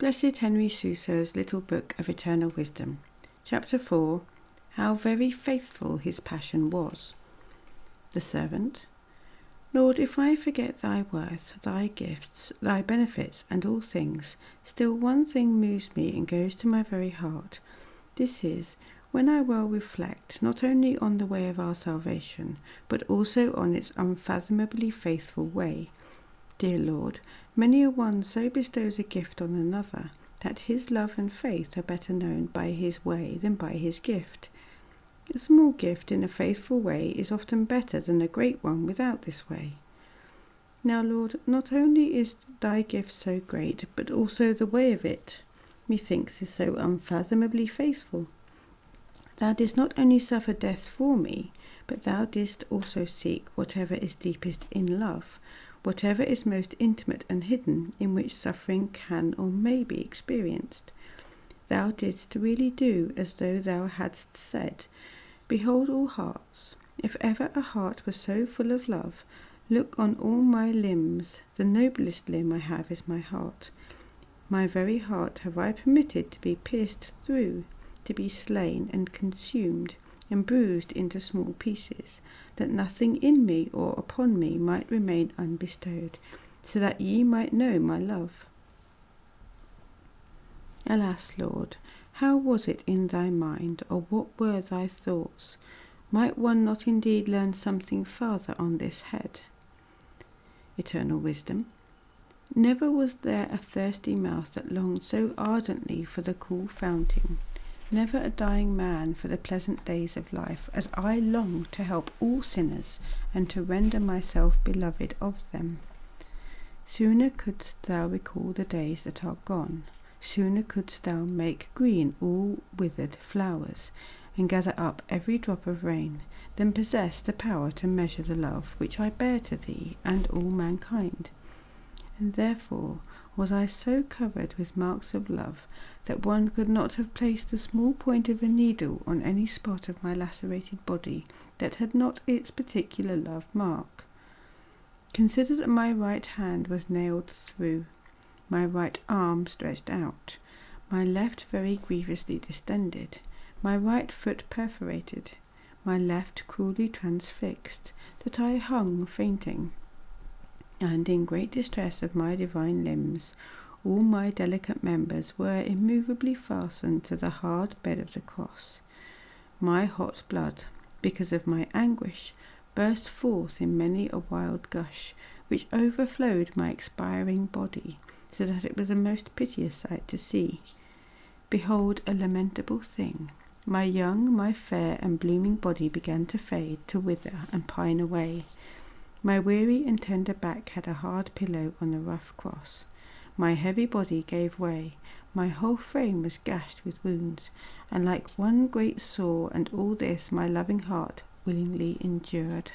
Blessed Henry Suso's Little Book of Eternal Wisdom. Chapter 4. How very faithful his passion was. The Servant. Lord, if I forget thy worth, thy gifts, thy benefits, and all things, still one thing moves me and goes to my very heart. This is, when I well reflect not only on the way of our salvation, but also on its unfathomably faithful way. Dear Lord, many a one so bestows a gift on another, that his love and faith are better known by his way than by his gift. A small gift in a faithful way is often better than a great one without this way. Now, Lord, not only is thy gift so great, but also the way of it, methinks, is so unfathomably faithful. Thou didst not only suffer death for me, but thou didst also seek whatever is deepest in love, whatever is most intimate and hidden, in which suffering can or may be experienced. Thou didst really do as though thou hadst said, Behold all hearts. If ever a heart was so full of love, look on all my limbs. The noblest limb I have is my heart. My very heart have I permitted to be pierced through, to be slain and consumed, and bruised into small pieces, that nothing in me or upon me might remain unbestowed, so that ye might know my love. Alas, Lord, how was it in thy mind, or what were thy thoughts? Might one not indeed learn something farther on this head? Eternal Wisdom. Never was there a thirsty mouth that longed so ardently for the cool fountain, never a dying man for the pleasant days of life, as I long to help all sinners, and to render myself beloved of them. Sooner couldst thou recall the days that are gone, sooner couldst thou make green all withered flowers, and gather up every drop of rain, than possess the power to measure the love which I bear to thee and all mankind. And therefore was I so covered with marks of love, that one could not have placed the small point of a needle on any spot of my lacerated body that had not its particular love mark. Consider that my right hand was nailed through, my right arm stretched out, my left very grievously distended, my right foot perforated, my left cruelly transfixed, that I hung fainting. And in great distress of my divine limbs, all my delicate members were immovably fastened to the hard bed of the cross. My hot blood, because of my anguish, burst forth in many a wild gush, which overflowed my expiring body, so that it was a most piteous sight to see. Behold, a lamentable thing! My young, my fair and blooming body began to fade, to wither and pine away. My weary and tender back had a hard pillow on the rough cross. My heavy body gave way, my whole frame was gashed with wounds, and like one great sore, and all this my loving heart willingly endured.